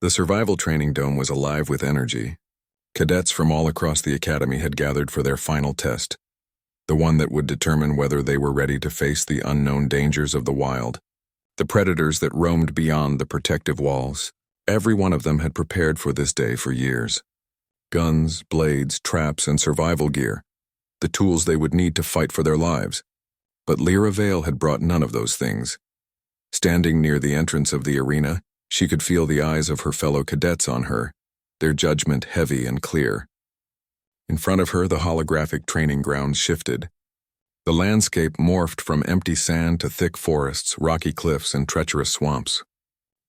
The survival training dome was alive with energy. Cadets from all across the academy had gathered for their final test, the one that would determine whether they were ready to face the unknown dangers of the wild, the predators that roamed beyond the protective walls. Every one of them had prepared for this day for years. Guns, blades, traps, and survival gear, the tools they would need to fight for their lives. But Lyra Vale had brought none of those things. Standing near the entrance of the arena, she could feel the eyes of her fellow cadets on her, their judgment heavy and clear. In front of her, the holographic training grounds shifted. The landscape morphed from empty sand to thick forests, rocky cliffs, and treacherous swamps.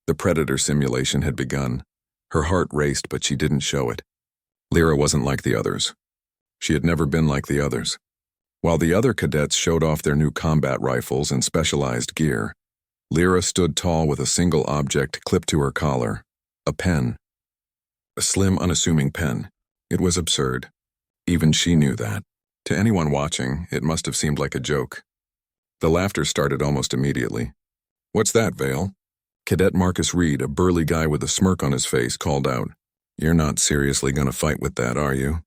The predator simulation had begun. Her heart raced, but she didn't show it. Lyra wasn't like the others. She had never been like the others. While the other cadets showed off their new combat rifles and specialized gear, Lyra stood tall with a single object clipped to her collar, a pen. A slim, unassuming pen. It was absurd. Even she knew that. To anyone watching, it must have seemed like a joke. The laughter started almost immediately. "What's that, Vale?" Cadet Marcus Reed, a burly guy with a smirk on his face, called out. "You're not seriously going to fight with that, are you?"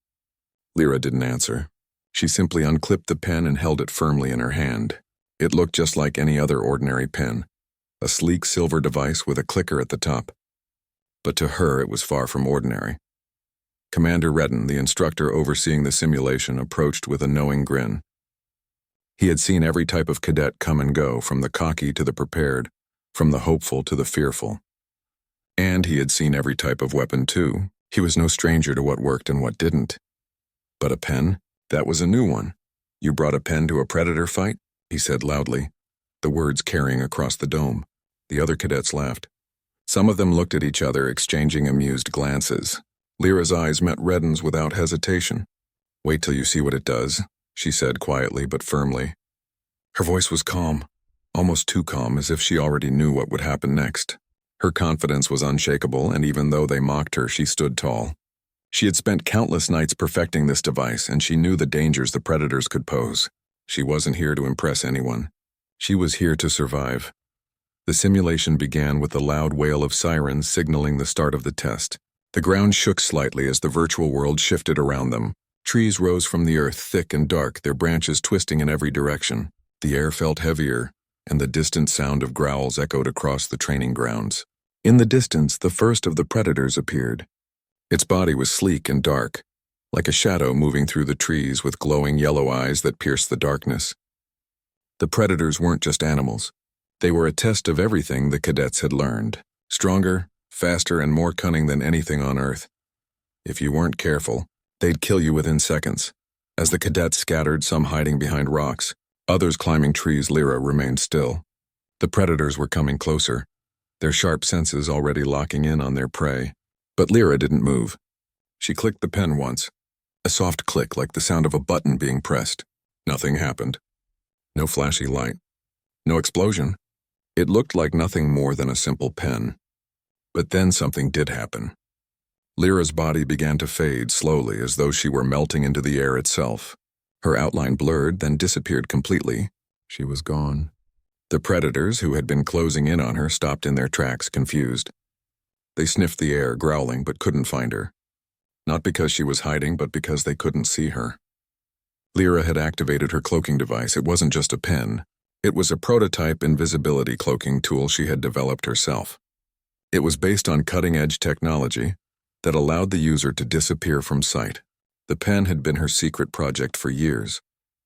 Lyra didn't answer. She simply unclipped the pen and held it firmly in her hand. It looked just like any other ordinary pen, a sleek silver device with a clicker at the top. But to her, it was far from ordinary. Commander Redden, the instructor overseeing the simulation, approached with a knowing grin. He had seen every type of cadet come and go, from the cocky to the prepared, from the hopeful to the fearful. And he had seen every type of weapon too. He was no stranger to what worked and what didn't. But a pen? That was a new one. "You brought a pen to a predator fight?" he said loudly, the words carrying across the dome. The other cadets laughed. Some of them looked at each other, exchanging amused glances. Lyra's eyes met Redden's without hesitation. "Wait till you see what it does," she said quietly but firmly. Her voice was calm, almost too calm, as if she already knew what would happen next. Her confidence was unshakable, and even though they mocked her, she stood tall. She had spent countless nights perfecting this device, and she knew the dangers the predators could pose. She wasn't here to impress anyone. She was here to survive. The simulation began with the loud wail of sirens signaling the start of the test. The ground shook slightly as the virtual world shifted around them. Trees rose from the earth, thick and dark, their branches twisting in every direction. The air felt heavier, and the distant sound of growls echoed across the training grounds. In the distance, the first of the predators appeared. Its body was sleek and dark, like a shadow moving through the trees with glowing yellow eyes that pierced the darkness. The predators weren't just animals. They were a test of everything the cadets had learned. Stronger, faster, and more cunning than anything on Earth. If you weren't careful, they'd kill you within seconds. As the cadets scattered, some hiding behind rocks, others climbing trees, Lyra remained still. The predators were coming closer, their sharp senses already locking in on their prey. But Lyra didn't move. She clicked the pen once, a soft click like the sound of a button being pressed. Nothing happened. No flashy light. No explosion. It looked like nothing more than a simple pen. But then something did happen. Lyra's body began to fade slowly, as though she were melting into the air itself. Her outline blurred, then disappeared completely. She was gone. The predators, who had been closing in on her, stopped in their tracks, confused. They sniffed the air, growling, but couldn't find her. Not because she was hiding, but because they couldn't see her. Lyra had activated her cloaking device. It wasn't just a pen. It was a prototype invisibility cloaking tool she had developed herself. It was based on cutting-edge technology that allowed the user to disappear from sight. The pen had been her secret project for years,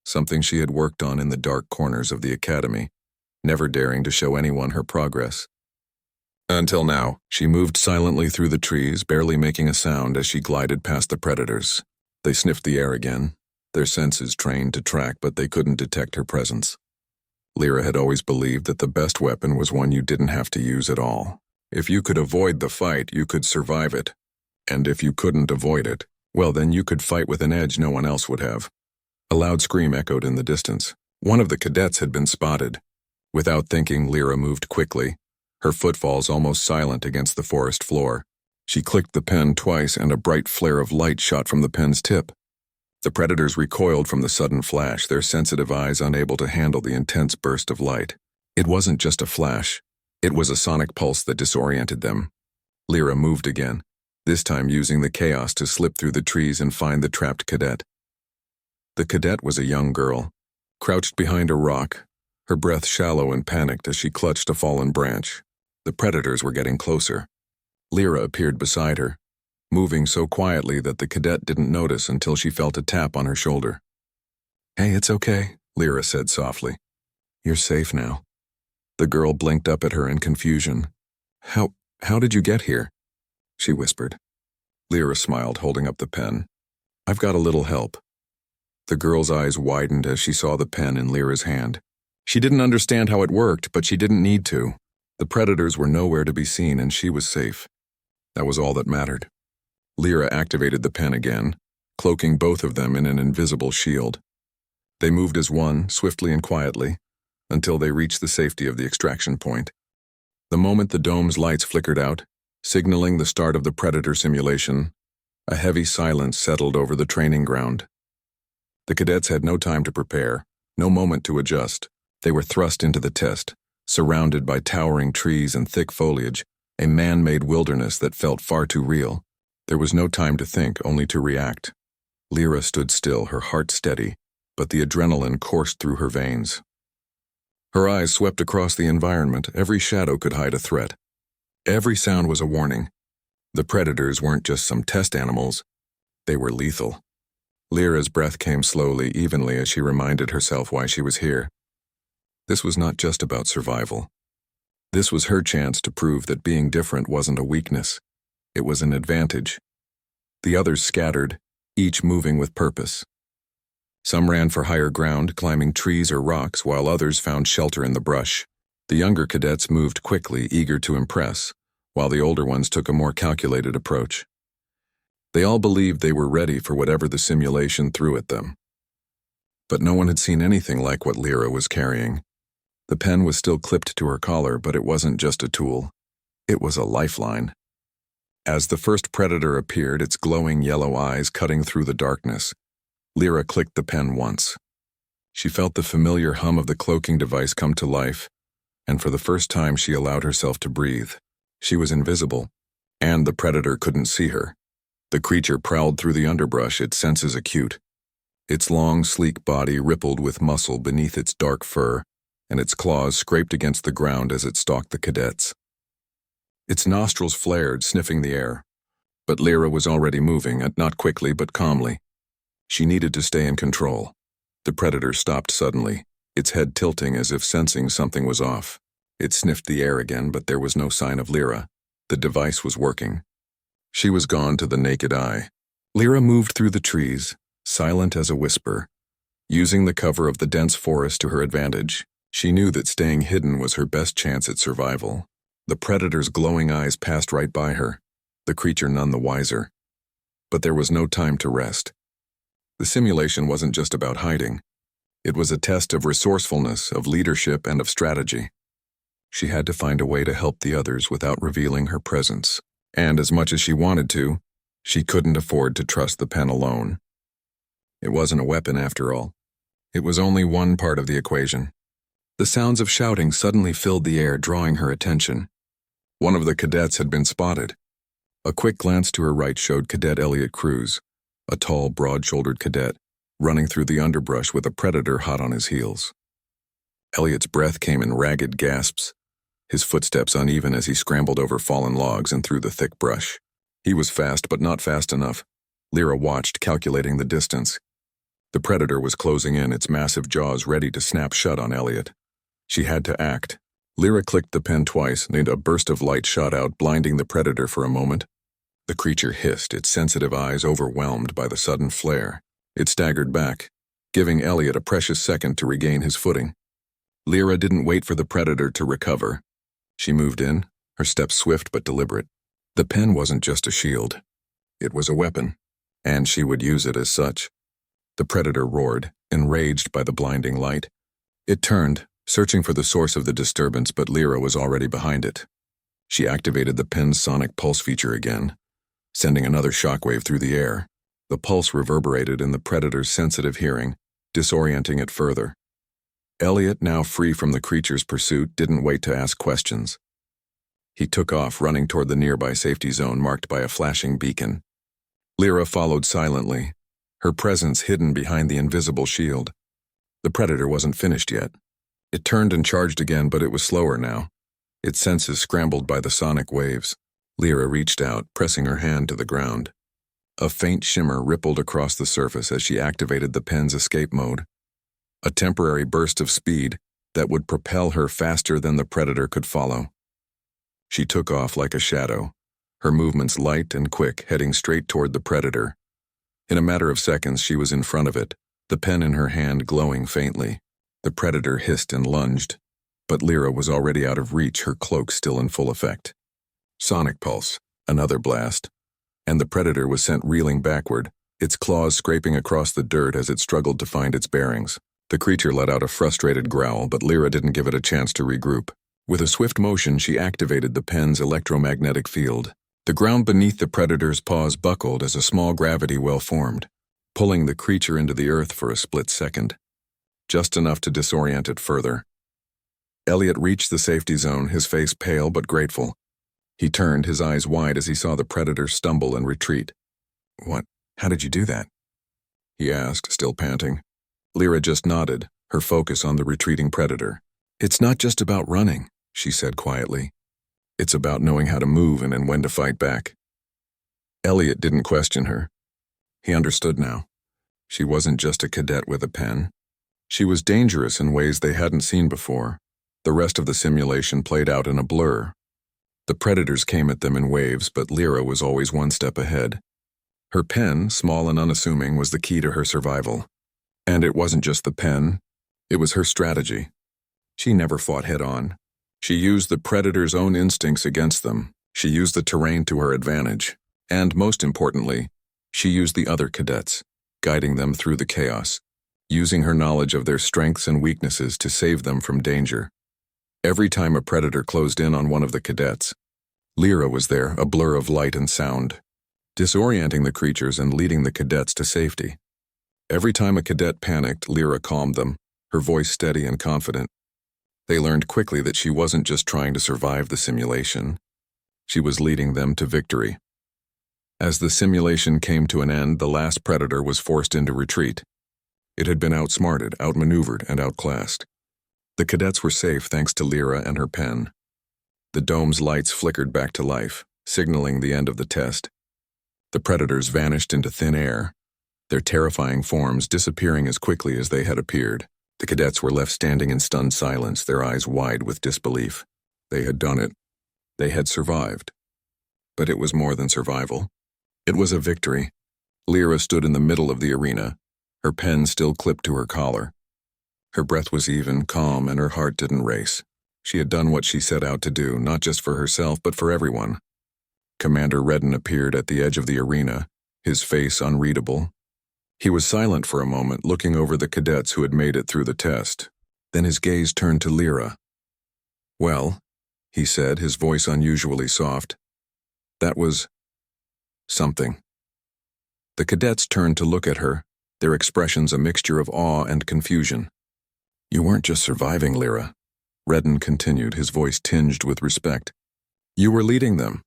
something she had worked on in the dark corners of the academy, never daring to show anyone her progress. Until now, she moved silently through the trees, barely making a sound as she glided past the predators. They sniffed the air again, their senses trained to track, but they couldn't detect her presence. Lyra had always believed that the best weapon was one you didn't have to use at all. If you could avoid the fight, you could survive it. And if you couldn't avoid it, well, then you could fight with an edge no one else would have. A loud scream echoed in the distance. One of the cadets had been spotted. Without thinking, Lyra moved quickly, her footfalls almost silent against the forest floor. She clicked the pen twice, and a bright flare of light shot from the pen's tip. The predators recoiled from the sudden flash, their sensitive eyes unable to handle the intense burst of light. It wasn't just a flash. It was a sonic pulse that disoriented them. Lyra moved again, this time using the chaos to slip through the trees and find the trapped cadet. The cadet was a young girl, crouched behind a rock, her breath shallow and panicked as she clutched a fallen branch. The predators were getting closer. Lyra appeared beside her, moving so quietly that the cadet didn't notice until she felt a tap on her shoulder. "Hey, it's okay," Lyra said softly. "You're safe now." The girl blinked up at her in confusion. How did you get here?" she whispered. Lyra smiled, holding up the pen. "I've got a little help." The girl's eyes widened as she saw the pen in Lyra's hand. She didn't understand how it worked, but she didn't need to. The predators were nowhere to be seen and she was safe. That was all that mattered. Lyra activated the pen again, cloaking both of them in an invisible shield. They moved as one, swiftly and quietly, until they reached the safety of the extraction point. The moment the dome's lights flickered out, signaling the start of the predator simulation, a heavy silence settled over the training ground. The cadets had no time to prepare, no moment to adjust. They were thrust into the test, surrounded by towering trees and thick foliage, a man-made wilderness that felt far too real. There was no time to think, only to react. Lyra stood still, her heart steady, but the adrenaline coursed through her veins. Her eyes swept across the environment. Every shadow could hide a threat. Every sound was a warning. The predators weren't just some test animals. They were lethal. Lyra's breath came slowly, evenly, as she reminded herself why she was here. This was not just about survival. This was her chance to prove that being different wasn't a weakness. It was an advantage. The others scattered, each moving with purpose. Some ran for higher ground, climbing trees or rocks, while others found shelter in the brush. The younger cadets moved quickly, eager to impress, while the older ones took a more calculated approach. They all believed they were ready for whatever the simulation threw at them. But no one had seen anything like what Lyra was carrying. The pen was still clipped to her collar, but it wasn't just a tool. It was a lifeline. As the first predator appeared, its glowing yellow eyes cutting through the darkness, Lyra clicked the pen once. She felt the familiar hum of the cloaking device come to life, and for the first time she allowed herself to breathe. She was invisible, and the predator couldn't see her. The creature prowled through the underbrush, its senses acute. Its long, sleek body rippled with muscle beneath its dark fur, and its claws scraped against the ground as it stalked the cadets. Its nostrils flared, sniffing the air. But Lyra was already moving, not quickly but calmly. She needed to stay in control. The predator stopped suddenly, its head tilting as if sensing something was off. It sniffed the air again, but there was no sign of Lyra. The device was working. She was gone to the naked eye. Lyra moved through the trees, silent as a whisper, using the cover of the dense forest to her advantage. She knew that staying hidden was her best chance at survival. The predator's glowing eyes passed right by her, the creature none the wiser. But there was no time to rest. The simulation wasn't just about hiding. It was a test of resourcefulness, of leadership, and of strategy. She had to find a way to help the others without revealing her presence. And as much as she wanted to, she couldn't afford to trust the pen alone. It wasn't a weapon after all. It was only one part of the equation. The sounds of shouting suddenly filled the air, drawing her attention. One of the cadets had been spotted. A quick glance to her right showed Cadet Elliot Cruz, a tall, broad-shouldered cadet, running through the underbrush with a predator hot on his heels. Elliot's breath came in ragged gasps, his footsteps uneven as he scrambled over fallen logs and through the thick brush. He was fast, but not fast enough. Lyra watched, calculating the distance. The predator was closing in, its massive jaws ready to snap shut on Elliot. She had to act. Lyra clicked the pen twice, and a burst of light shot out, blinding the predator for a moment. The creature hissed, its sensitive eyes overwhelmed by the sudden flare. It staggered back, giving Elliot a precious second to regain his footing. Lyra didn't wait for the predator to recover. She moved in, her steps swift but deliberate. The pen wasn't just a shield. It was a weapon, and she would use it as such. The predator roared, enraged by the blinding light. It turned, searching for the source of the disturbance, but Lyra was already behind it. She activated the pen's sonic pulse feature again, sending another shockwave through the air. The pulse reverberated in the predator's sensitive hearing, disorienting it further. Elliot, now free from the creature's pursuit, didn't wait to ask questions. He took off, running toward the nearby safety zone marked by a flashing beacon. Lyra followed silently, her presence hidden behind the invisible shield. The predator wasn't finished yet. It turned and charged again, but it was slower now, its senses scrambled by the sonic waves. Lyra reached out, pressing her hand to the ground. A faint shimmer rippled across the surface as she activated the pen's escape mode. A temporary burst of speed that would propel her faster than the predator could follow. She took off like a shadow, her movements light and quick, heading straight toward the predator. In a matter of seconds, she was in front of it, the pen in her hand glowing faintly. The predator hissed and lunged, but Lyra was already out of reach, her cloak still in full effect. Sonic pulse, another blast, and the predator was sent reeling backward, its claws scraping across the dirt as it struggled to find its bearings. The creature let out a frustrated growl, but Lyra didn't give it a chance to regroup. With a swift motion, she activated the pen's electromagnetic field. The ground beneath the predator's paws buckled as a small gravity well formed, pulling the creature into the earth for a split second, just enough to disorient it further. Elliot reached the safety zone, his face pale but grateful. He turned, his eyes wide as he saw the predator stumble and retreat. "What? How did you do that?" he asked, still panting. Lyra just nodded, her focus on the retreating predator. "It's not just about running," she said quietly. "It's about knowing how to move and when to fight back." Elliot didn't question her. He understood now. She wasn't just a cadet with a pen. She was dangerous in ways they hadn't seen before. The rest of the simulation played out in a blur. The predators came at them in waves, but Lyra was always one step ahead. Her pen, small and unassuming, was the key to her survival. And it wasn't just the pen, it was her strategy. She never fought head-on. She used the predator's own instincts against them. She used the terrain to her advantage. And most importantly, she used the other cadets, guiding them through the chaos, using her knowledge of their strengths and weaknesses to save them from danger. Every time a predator closed in on one of the cadets, Lyra was there, a blur of light and sound, disorienting the creatures and leading the cadets to safety. Every time a cadet panicked, Lyra calmed them, her voice steady and confident. They learned quickly that she wasn't just trying to survive the simulation. She was leading them to victory. As the simulation came to an end, the last predator was forced into retreat. It had been outsmarted, outmaneuvered, and outclassed. The cadets were safe thanks to Lyra and her pen. The dome's lights flickered back to life, signaling the end of the test. The predators vanished into thin air, their terrifying forms disappearing as quickly as they had appeared. The cadets were left standing in stunned silence, their eyes wide with disbelief. They had done it. They had survived. But it was more than survival. It was a victory. Lyra stood in the middle of the arena, her pen still clipped to her collar. Her breath was even, calm, and her heart didn't race. She had done what she set out to do, not just for herself, but for everyone. Commander Redden appeared at the edge of the arena, his face unreadable. He was silent for a moment, looking over the cadets who had made it through the test. Then his gaze turned to Lyra. "Well," he said, his voice unusually soft. "That was something." The cadets turned to look at her, their expressions a mixture of awe and confusion. "You weren't just surviving, Lyra," Redden continued, his voice tinged with respect. "You were leading them."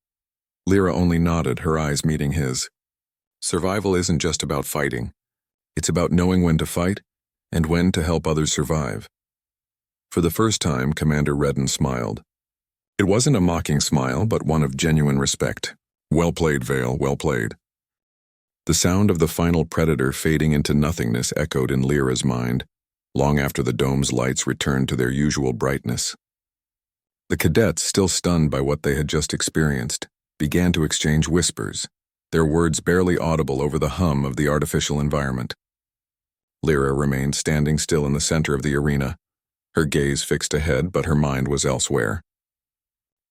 Lyra only nodded, her eyes meeting his. Survival isn't just about fighting. It's about knowing when to fight and when to help others survive. For the first time, Commander Redden smiled. It wasn't a mocking smile, but one of genuine respect. "Well played, Vale, well played." The sound of the final predator fading into nothingness echoed in Lyra's mind, long after the dome's lights returned to their usual brightness. The cadets, still stunned by what they had just experienced, began to exchange whispers, their words barely audible over the hum of the artificial environment. Lyra remained standing still in the center of the arena, her gaze fixed ahead, but her mind was elsewhere.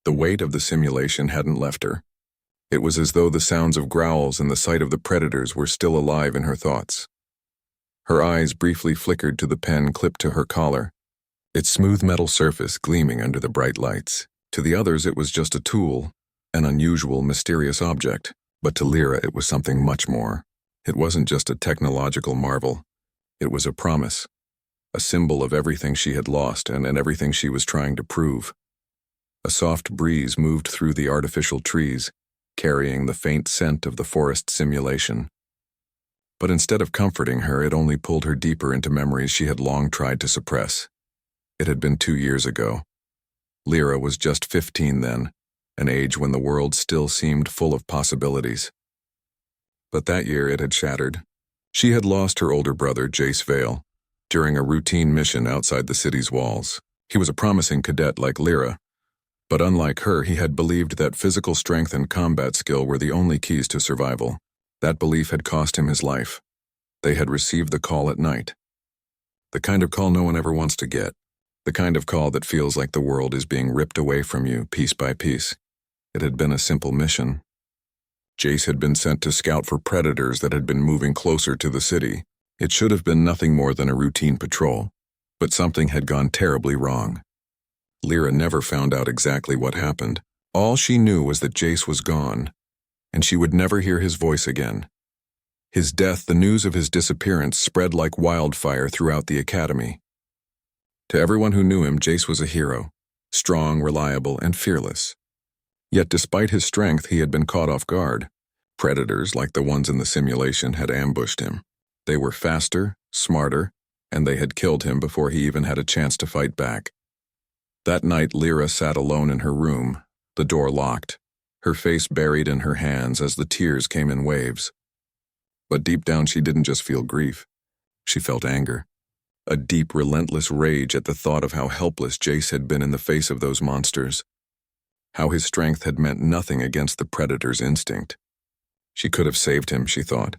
The weight of the simulation hadn't left her. It was as though the sounds of growls and the sight of the predators were still alive in her thoughts. Her eyes briefly flickered to the pen clipped to her collar, its smooth metal surface gleaming under the bright lights. To the others it was just a tool, an unusual, mysterious object, but to Lyra it was something much more. It wasn't just a technological marvel. It was a promise, a symbol of everything she had lost and everything she was trying to prove. A soft breeze moved through the artificial trees, carrying the faint scent of the forest simulation. But instead of comforting her, it only pulled her deeper into memories she had long tried to suppress. It had been 2 years ago. Lyra was just 15 then, an age when the world still seemed full of possibilities. But that year it had shattered. She had lost her older brother, Jace Vale, during a routine mission outside the city's walls. He was a promising cadet like Lyra, but unlike her, he had believed that physical strength and combat skill were the only keys to survival. That belief had cost him his life. They had received the call at night. The kind of call no one ever wants to get. The kind of call that feels like the world is being ripped away from you, piece by piece. It had been a simple mission. Jace had been sent to scout for predators that had been moving closer to the city. It should have been nothing more than a routine patrol, but something had gone terribly wrong. Lyra never found out exactly what happened. All she knew was that Jace was gone, and she would never hear his voice again. His death, the news of his disappearance, spread like wildfire throughout the academy. To everyone who knew him, Jace was a hero, strong, reliable, and fearless. Yet despite his strength, he had been caught off guard. Predators, like the ones in the simulation, had ambushed him. They were faster, smarter, and they had killed him before he even had a chance to fight back. That night, Lyra sat alone in her room, the door locked, her face buried in her hands as the tears came in waves. But deep down, she didn't just feel grief. She felt anger. A deep, relentless rage at the thought of how helpless Jace had been in the face of those monsters. How his strength had meant nothing against the predator's instinct. She could have saved him, she thought.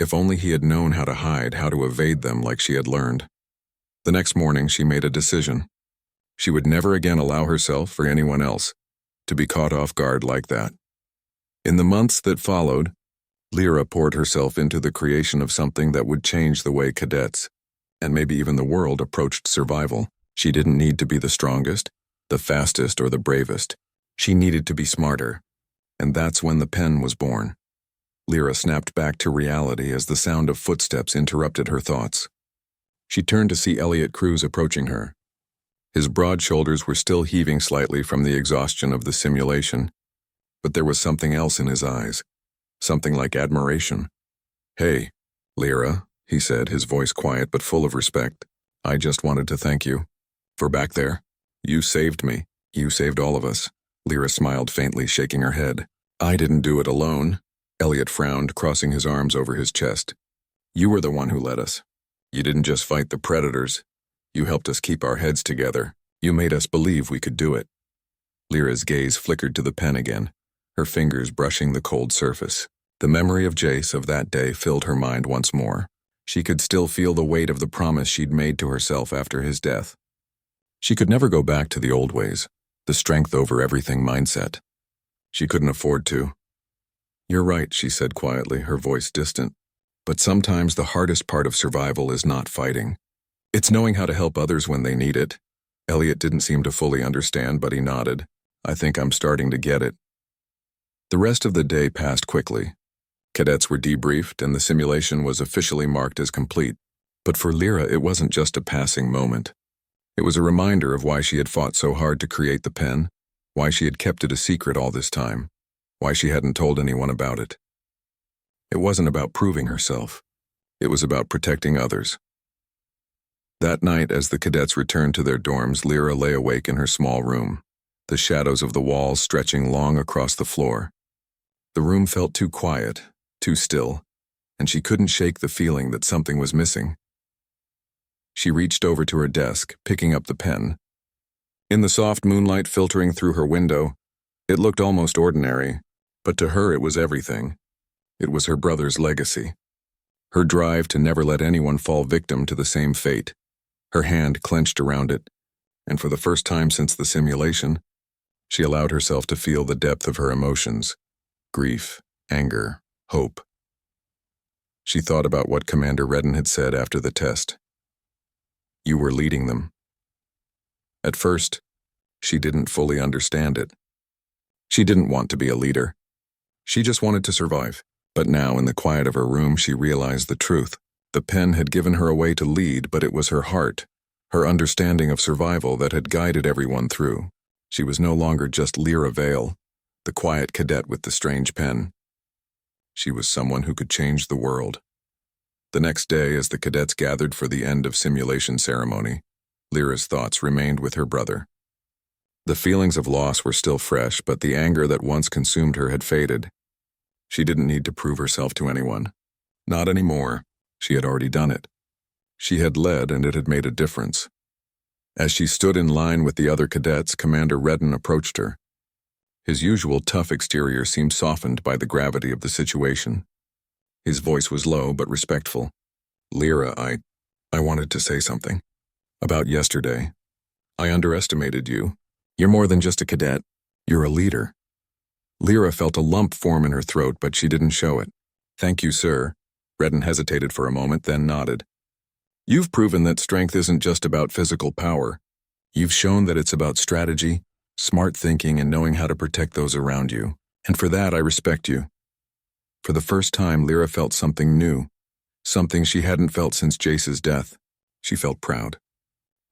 If only he had known how to hide, how to evade them like she had learned. The next morning, she made a decision. She would never again allow herself or anyone else to be caught off guard like that. In the months that followed, Lyra poured herself into the creation of something that would change the way cadets, and maybe even the world, approached survival. She didn't need to be the strongest, the fastest, or the bravest. She needed to be smarter, and that's when the pen was born. Lyra snapped back to reality as the sound of footsteps interrupted her thoughts. She turned to see Elliot Cruz approaching her. His broad shoulders were still heaving slightly from the exhaustion of the simulation, but there was something else in his eyes, something like admiration. "Hey, Lyra," he said, his voice quiet but full of respect. "I just wanted to thank you. For back there, you saved me. You saved all of us." Lyra smiled faintly, shaking her head. "I didn't do it alone." Elliot frowned, crossing his arms over his chest. "You were the one who led us. You didn't just fight the predators. You helped us keep our heads together. You made us believe we could do it." Lyra's gaze flickered to the pen again, her fingers brushing the cold surface. The memory of Jace of that day filled her mind once more. She could still feel the weight of the promise she'd made to herself after his death. She could never go back to the old ways, the strength over everything mindset. She couldn't afford to. "You're right," she said quietly, her voice distant. "But sometimes the hardest part of survival is not fighting. It's knowing how to help others when they need it." Elliot didn't seem to fully understand, but he nodded. "I think I'm starting to get it." The rest of the day passed quickly. Cadets were debriefed, and the simulation was officially marked as complete. But for Lyra, it wasn't just a passing moment. It was a reminder of why she had fought so hard to create the pen, why she had kept it a secret all this time, why she hadn't told anyone about it. It wasn't about proving herself. It was about protecting others. That night, as the cadets returned to their dorms, Lyra lay awake in her small room, the shadows of the walls stretching long across the floor. The room felt too quiet, too still, and she couldn't shake the feeling that something was missing. She reached over to her desk, picking up the pen. In the soft moonlight filtering through her window, it looked almost ordinary, but to her it was everything. It was her brother's legacy. Her drive to never let anyone fall victim to the same fate. Her hand clenched around it, and for the first time since the simulation, she allowed herself to feel the depth of her emotions: grief, anger, hope. She thought about what Commander Redden had said after the test. "You were leading them." At first, she didn't fully understand it. She didn't want to be a leader. She just wanted to survive. But now, in the quiet of her room, she realized the truth. The pen had given her a way to lead, but it was her heart, her understanding of survival that had guided everyone through. She was no longer just Lyra Vale, the quiet cadet with the strange pen. She was someone who could change the world. The next day, as the cadets gathered for the end of simulation ceremony, Lyra's thoughts remained with her brother. The feelings of loss were still fresh, but the anger that once consumed her had faded. She didn't need to prove herself to anyone. Not anymore. She had already done it. She had led, and it had made a difference. As she stood in line with the other cadets, Commander Redden approached her. His usual tough exterior seemed softened by the gravity of the situation. His voice was low but respectful. "Lyra, I wanted to say something. About yesterday. I underestimated you. You're more than just a cadet. You're a leader." Lyra felt a lump form in her throat, but she didn't show it. "Thank you, sir." Redden hesitated for a moment, then nodded. "You've proven that strength isn't just about physical power. You've shown that it's about strategy, smart thinking, and knowing how to protect those around you. And for that, I respect you." For the first time, Lyra felt something new, something she hadn't felt since Jace's death. She felt proud.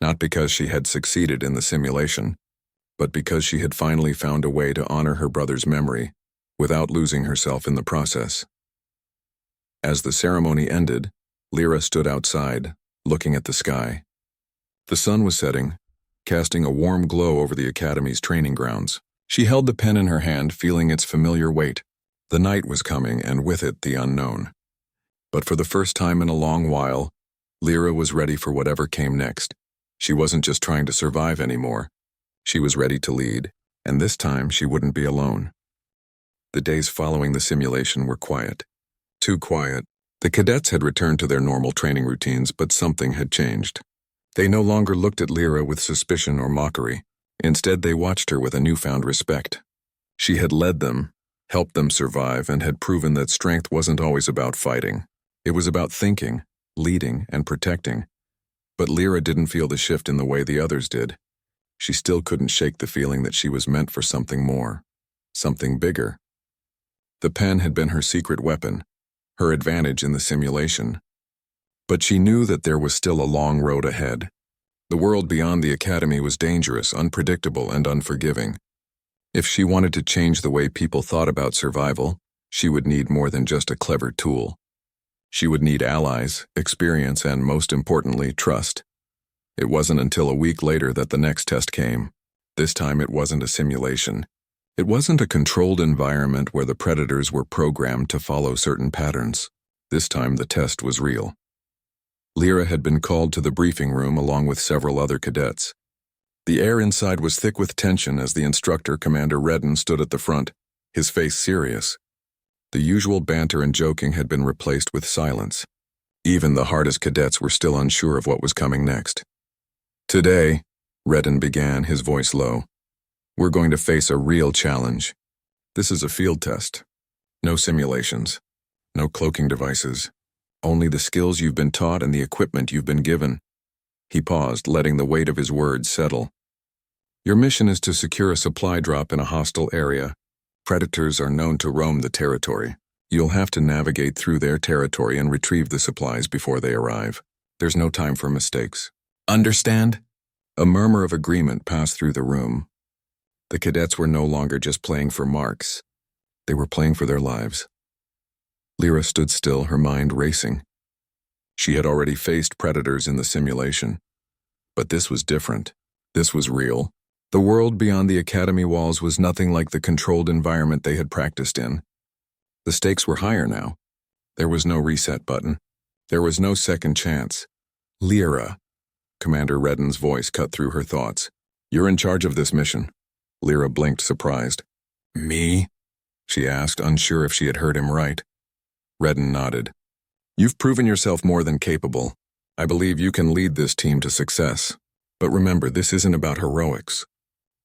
Not because she had succeeded in the simulation, but because she had finally found a way to honor her brother's memory without losing herself in the process. As the ceremony ended, Lyra stood outside, looking at the sky. The sun was setting, casting a warm glow over the Academy's training grounds. She held the pen in her hand, feeling its familiar weight. The night was coming, and with it the unknown. But for the first time in a long while, Lyra was ready for whatever came next. She wasn't just trying to survive anymore. She was ready to lead, and this time she wouldn't be alone. The days following the simulation were quiet. Too quiet. The cadets had returned to their normal training routines, but something had changed. They no longer looked at Lyra with suspicion or mockery. Instead, they watched her with a newfound respect. She had led them, helped them survive, and had proven that strength wasn't always about fighting. It was about thinking, leading, and protecting. But Lyra didn't feel the shift in the way the others did. She still couldn't shake the feeling that she was meant for something more, something bigger. The pen had been her secret weapon, her advantage in the simulation. But she knew that there was still a long road ahead. The world beyond the Academy was dangerous, unpredictable, and unforgiving. If she wanted to change the way people thought about survival, she would need more than just a clever tool. She would need allies, experience, and most importantly, trust. It wasn't until a week later that the next test came. This time it wasn't a simulation. It wasn't a controlled environment where the predators were programmed to follow certain patterns. This time the test was real. Lyra had been called to the briefing room along with several other cadets. The air inside was thick with tension as the instructor, Commander Redden, stood at the front, his face serious. The usual banter and joking had been replaced with silence. Even the hardest cadets were still unsure of what was coming next. "Today," Redden began, his voice low, "we're going to face a real challenge. This is a field test. No simulations. No cloaking devices. Only the skills you've been taught and the equipment you've been given." He paused, letting the weight of his words settle. "Your mission is to secure a supply drop in a hostile area. Predators are known to roam the territory. You'll have to navigate through their territory and retrieve the supplies before they arrive. There's no time for mistakes. Understand?" A murmur of agreement passed through the room. The cadets were no longer just playing for marks. They were playing for their lives. Lyra stood still, her mind racing. She had already faced predators in the simulation. But this was different. This was real. The world beyond the Academy walls was nothing like the controlled environment they had practiced in. The stakes were higher now. There was no reset button. There was no second chance. "Lyra," Commander Redden's voice cut through her thoughts. "You're in charge of this mission." Lyra blinked, surprised. "Me?" she asked, unsure if she had heard him right. Redden nodded. "You've proven yourself more than capable. I believe you can lead this team to success. But remember, this isn't about heroics.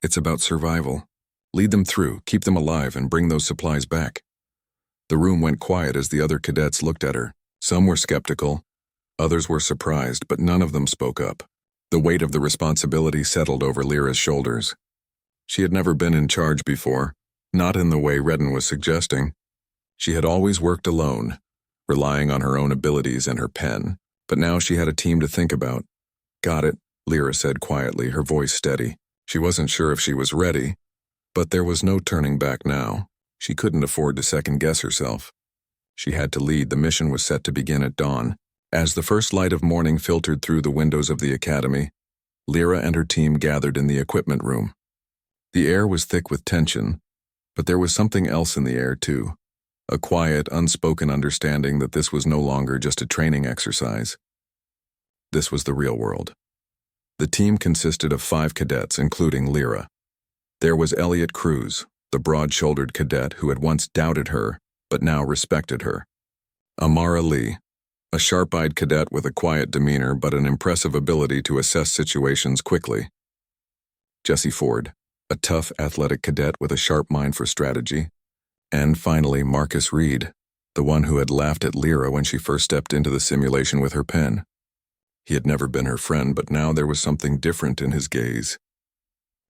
It's about survival. Lead them through, keep them alive, and bring those supplies back." The room went quiet as the other cadets looked at her. Some were skeptical, others were surprised, but none of them spoke up. The weight of the responsibility settled over Lyra's shoulders. She had never been in charge before, not in the way Redden was suggesting. She had always worked alone, relying on her own abilities and her pen, but now she had a team to think about. "Got it," Lyra said quietly, her voice steady. She wasn't sure if she was ready, but there was no turning back now. She couldn't afford to second-guess herself. She had to lead. The mission was set to begin at dawn. As the first light of morning filtered through the windows of the academy, Lyra and her team gathered in the equipment room. The air was thick with tension, but there was something else in the air too. A quiet, unspoken understanding that this was no longer just a training exercise. This was the real world. The team consisted of 5 cadets, including Lyra. There was Elliot Cruz, the broad-shouldered cadet who had once doubted her, but now respected her. Amara Lee, a sharp-eyed cadet with a quiet demeanor but an impressive ability to assess situations quickly. Jesse Ford, a tough, athletic cadet with a sharp mind for strategy. And finally, Marcus Reed, the one who had laughed at Lyra when she first stepped into the simulation with her pen. He had never been her friend, but now there was something different in his gaze.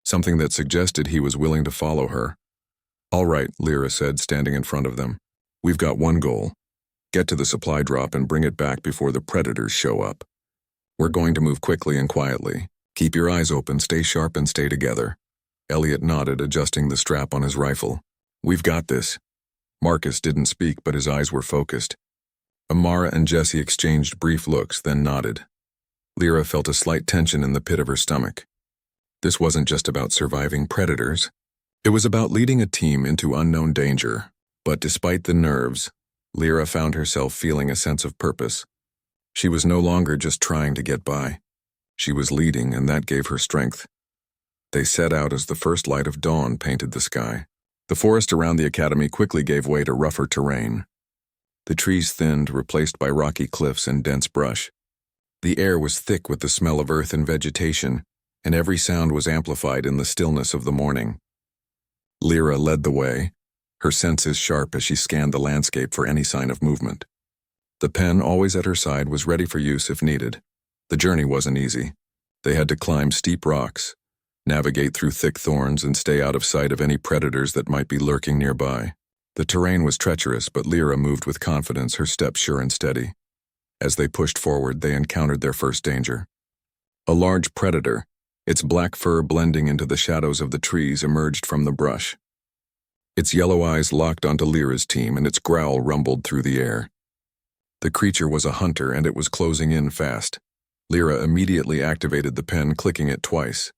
Something that suggested he was willing to follow her. "All right," Lyra said, standing in front of them. "We've got one goal. Get to the supply drop and bring it back before the predators show up. We're going to move quickly and quietly. Keep your eyes open, stay sharp, and stay together." Elliot nodded, adjusting the strap on his rifle. "We've got this." Marcus didn't speak, but his eyes were focused. Amara and Jesse exchanged brief looks, then nodded. Lyra felt a slight tension in the pit of her stomach. This wasn't just about surviving predators. It was about leading a team into unknown danger. But despite the nerves, Lyra found herself feeling a sense of purpose. She was no longer just trying to get by. She was leading, and that gave her strength. They set out as the first light of dawn painted the sky. The forest around the academy quickly gave way to rougher terrain. The trees thinned, replaced by rocky cliffs and dense brush. The air was thick with the smell of earth and vegetation, and every sound was amplified in the stillness of the morning. Lyra led the way, her senses sharp as she scanned the landscape for any sign of movement. The pen, always at her side, was ready for use if needed. The journey wasn't easy. They had to climb steep rocks, navigate through thick thorns, and stay out of sight of any predators that might be lurking nearby. The terrain was treacherous, but Lyra moved with confidence, her steps sure and steady. As they pushed forward, they encountered their first danger. A large predator, its black fur blending into the shadows of the trees, emerged from the brush. Its yellow eyes locked onto Lyra's team, and its growl rumbled through the air. The creature was a hunter, and it was closing in fast. Lyra immediately activated the pen, clicking it twice.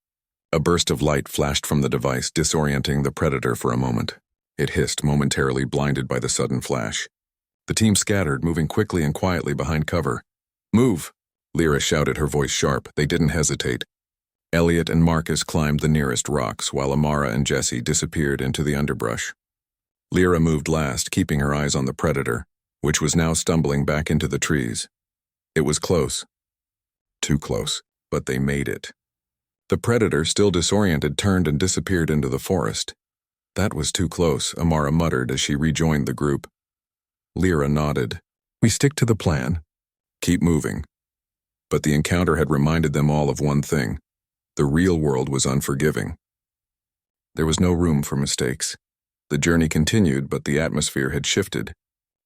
A burst of light flashed from the device, disorienting the predator for a moment. It hissed, momentarily blinded by the sudden flash. The team scattered, moving quickly and quietly behind cover. "Move!" Lyra shouted, her voice sharp. They didn't hesitate. Elliot and Marcus climbed the nearest rocks, while Amara and Jesse disappeared into the underbrush. Lyra moved last, keeping her eyes on the predator, which was now stumbling back into the trees. It was close. Too close, but they made it. The predator, still disoriented, turned and disappeared into the forest. "That was too close," Amara muttered as she rejoined the group. Lyra nodded. "We stick to the plan. Keep moving." But the encounter had reminded them all of one thing. The real world was unforgiving. There was no room for mistakes. The journey continued, but the atmosphere had shifted.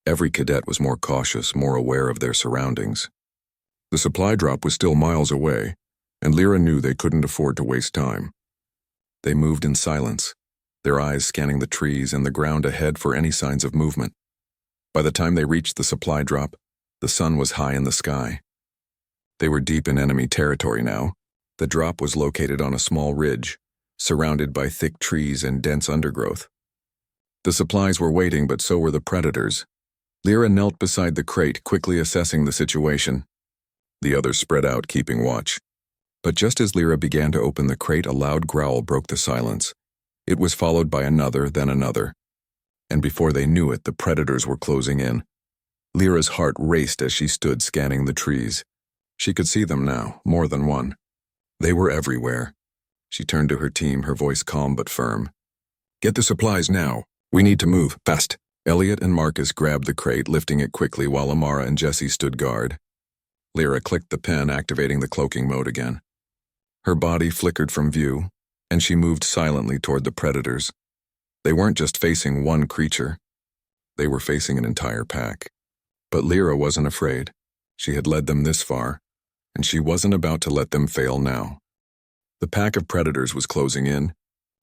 Every cadet was more cautious, more aware of their surroundings. The supply drop was still miles away, and Lyra knew they couldn't afford to waste time. They moved in silence, their eyes scanning the trees and the ground ahead for any signs of movement. By the time they reached the supply drop, the sun was high in the sky. They were deep in enemy territory now. The drop was located on a small ridge, surrounded by thick trees and dense undergrowth. The supplies were waiting, but so were the predators. Lyra knelt beside the crate, quickly assessing the situation. The others spread out, keeping watch. But just as Lyra began to open the crate, a loud growl broke the silence. It was followed by another, then another. And before they knew it, the predators were closing in. Lyra's heart raced as she stood scanning the trees. She could see them now, more than one. They were everywhere. She turned to her team, her voice calm but firm. "Get the supplies now. We need to move, fast." Elliot and Marcus grabbed the crate, lifting it quickly while Amara and Jesse stood guard. Lyra clicked the pen, activating the cloaking mode again. Her body flickered from view, and she moved silently toward the predators. They weren't just facing one creature. They were facing an entire pack. But Lyra wasn't afraid. She had led them this far, and she wasn't about to let them fail now. The pack of predators was closing in.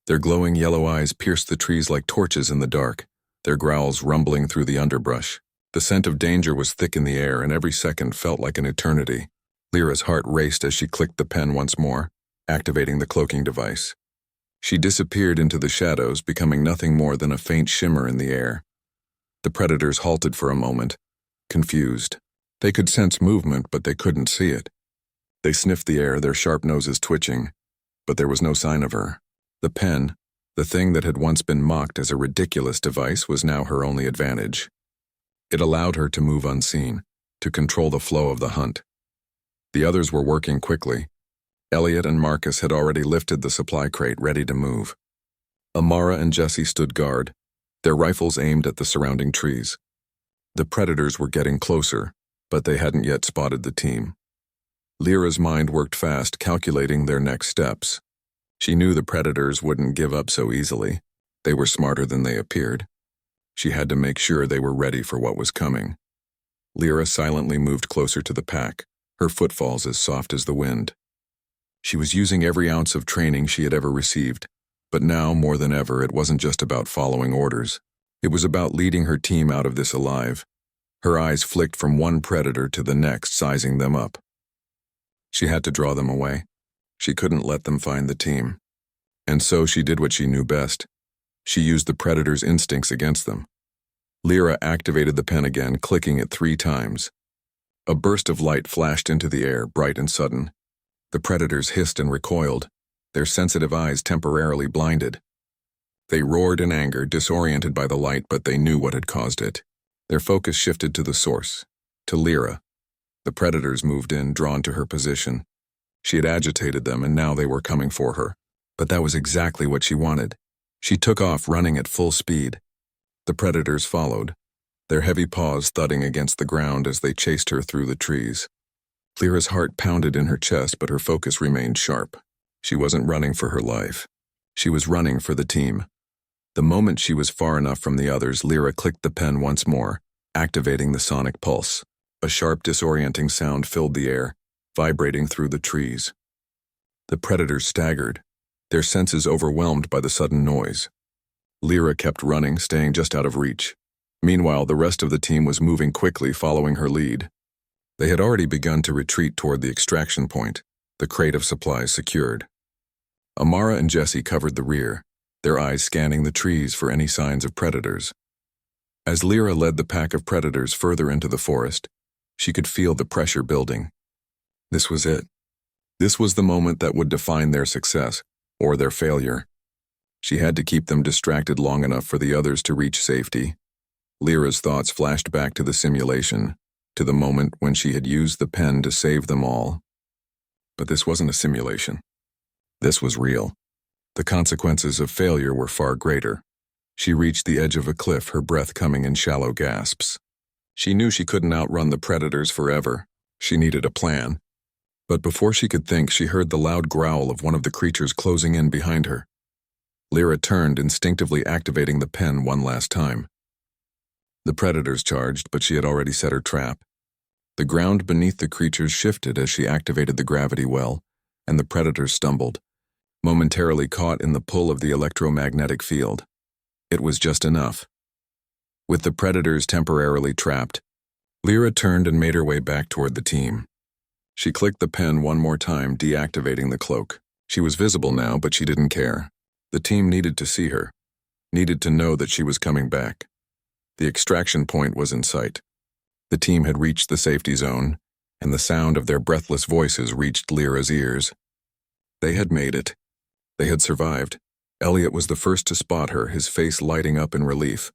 Their glowing yellow eyes pierced the trees like torches in the dark, their growls rumbling through the underbrush. The scent of danger was thick in the air, and every second felt like an eternity. Lyra's heart raced as she clicked the pen once more, activating the cloaking device. She disappeared into the shadows, becoming nothing more than a faint shimmer in the air. The predators halted for a moment, confused. They could sense movement, but they couldn't see it. They sniffed the air, their sharp noses twitching, but there was no sign of her. The pen, the thing that had once been mocked as a ridiculous device, was now her only advantage. It allowed her to move unseen, to control the flow of the hunt. The others were working quickly. Elliot and Marcus had already lifted the supply crate, ready to move. Amara and Jesse stood guard, their rifles aimed at the surrounding trees. The predators were getting closer, but they hadn't yet spotted the team. Lyra's mind worked fast, calculating their next steps. She knew the predators wouldn't give up so easily. They were smarter than they appeared. She had to make sure they were ready for what was coming. Lyra silently moved closer to the pack, her footfalls as soft as the wind. She was using every ounce of training she had ever received, but now, more than ever, it wasn't just about following orders. It was about leading her team out of this alive. Her eyes flicked from one predator to the next, sizing them up. She had to draw them away. She couldn't let them find the team. And so she did what she knew best. She used the predator's instincts against them. Lyra activated the pen again, clicking it 3 times. A burst of light flashed into the air, bright and sudden. The predators hissed and recoiled, their sensitive eyes temporarily blinded. They roared in anger, disoriented by the light, but they knew what had caused it. Their focus shifted to the source, to Lyra. The predators moved in, drawn to her position. She had agitated them, and now they were coming for her. But that was exactly what she wanted. She took off, running at full speed. The predators followed, their heavy paws thudding against the ground as they chased her through the trees. Lyra's heart pounded in her chest, but her focus remained sharp. She wasn't running for her life. She was running for the team. The moment she was far enough from the others, Lyra clicked the pen once more, activating the sonic pulse. A sharp, disorienting sound filled the air, vibrating through the trees. The predators staggered, their senses overwhelmed by the sudden noise. Lyra kept running, staying just out of reach. Meanwhile, the rest of the team was moving quickly, following her lead. They had already begun to retreat toward the extraction point, the crate of supplies secured. Amara and Jesse covered the rear, their eyes scanning the trees for any signs of predators. As Lyra led the pack of predators further into the forest, she could feel the pressure building. This was it. This was the moment that would define their success, or their failure. She had to keep them distracted long enough for the others to reach safety. Lyra's thoughts flashed back to the simulation, to the moment when she had used the pen to save them all. But this wasn't a simulation. This was real. The consequences of failure were far greater. She reached the edge of a cliff, her breath coming in shallow gasps. She knew she couldn't outrun the predators forever. She needed a plan. But before she could think, she heard the loud growl of one of the creatures closing in behind her. Lyra turned, instinctively activating the pen one last time. The predators charged, but she had already set her trap. The ground beneath the creatures shifted as she activated the gravity well, and the predators stumbled, momentarily caught in the pull of the electromagnetic field. It was just enough. With the predators temporarily trapped, Lyra turned and made her way back toward the team. She clicked the pen one more time, deactivating the cloak. She was visible now, but she didn't care. The team needed to see her, needed to know that she was coming back. The extraction point was in sight. The team had reached the safety zone, and the sound of their breathless voices reached Lyra's ears. They had made it. They had survived. Elliot was the first to spot her, his face lighting up in relief.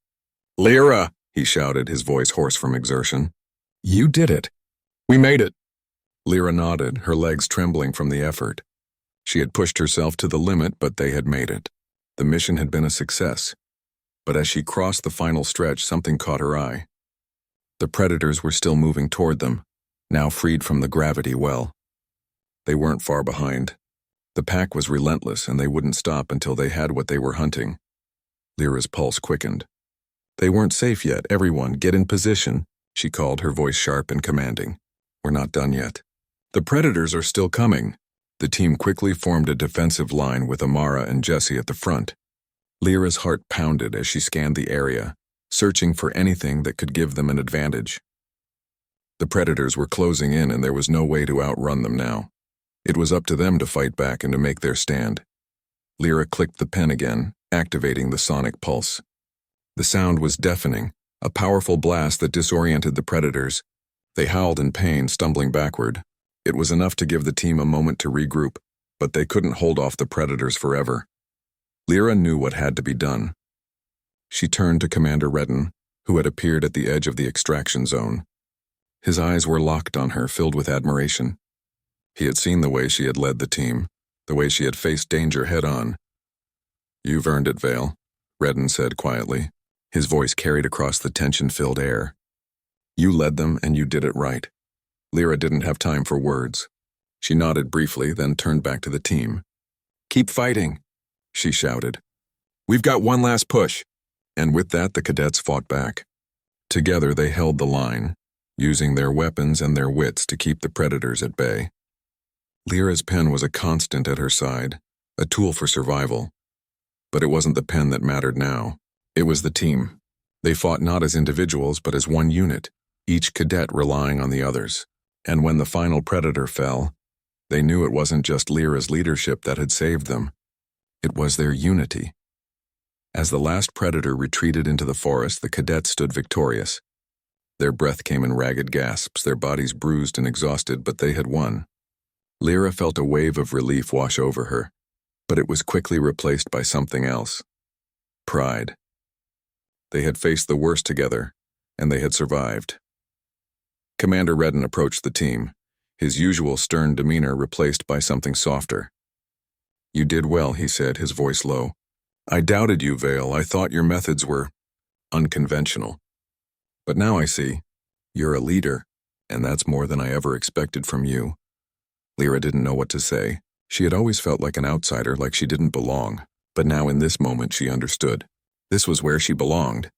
"Lyra!" he shouted, his voice hoarse from exertion. "You did it. We made it." Lyra nodded, her legs trembling from the effort. She had pushed herself to the limit, but they had made it. The mission had been a success. But as she crossed the final stretch, something caught her eye. The predators were still moving toward them, now freed from the gravity well. They weren't far behind. The pack was relentless, and they wouldn't stop until they had what they were hunting. Lyra's pulse quickened. "They weren't safe yet. Everyone, get in position," she called, her voice sharp and commanding. "We're not done yet. The predators are still coming." The team quickly formed a defensive line with Amara and Jesse at the front. Lyra's heart pounded as she scanned the area, searching for anything that could give them an advantage. The predators were closing in and there was no way to outrun them now. It was up to them to fight back and to make their stand. Lyra clicked the pen again, activating the sonic pulse. The sound was deafening, a powerful blast that disoriented the predators. They howled in pain, stumbling backward. It was enough to give the team a moment to regroup, but they couldn't hold off the predators forever. Lyra knew what had to be done. She turned to Commander Redden, who had appeared at the edge of the extraction zone. His eyes were locked on her, filled with admiration. He had seen the way she had led the team, the way she had faced danger head-on. "You've earned it, Vale," Redden said quietly. His voice carried across the tension-filled air. "You led them and you did it right." Lyra didn't have time for words. She nodded briefly, then turned back to the team. "Keep fighting," she shouted. "We've got one last push." And with that, the cadets fought back. Together they held the line, using their weapons and their wits to keep the predators at bay. Lyra's pen was a constant at her side, a tool for survival. But it wasn't the pen that mattered now. It was the team. They fought not as individuals, but as one unit, each cadet relying on the others. And when the final predator fell, they knew it wasn't just Lyra's leadership that had saved them. It was their unity. As the last predator retreated into the forest, the cadets stood victorious. Their breath came in ragged gasps, their bodies bruised and exhausted, but they had won. Lyra felt a wave of relief wash over her, but it was quickly replaced by something else. Pride. They had faced the worst together, and they had survived. Commander Redden approached the team, his usual stern demeanor replaced by something softer. "You did well," he said, his voice low. "I doubted you, Vale. I thought your methods were unconventional. But now I see. You're a leader, and that's more than I ever expected from you." Lyra didn't know what to say. She had always felt like an outsider, like she didn't belong. But now in this moment she understood. This was where she belonged.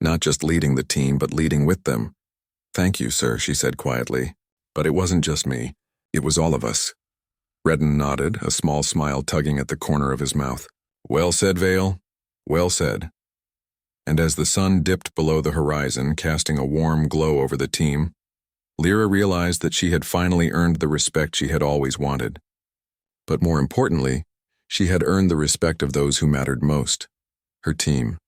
Not just leading the team, but leading with them. "Thank you, sir," she said quietly. "But it wasn't just me. It was all of us." Redden nodded, a small smile tugging at the corner of his mouth. "Well said, Vale. Well said." And as the sun dipped below the horizon, casting a warm glow over the team, Lyra realized that she had finally earned the respect she had always wanted. But more importantly, she had earned the respect of those who mattered most, her team.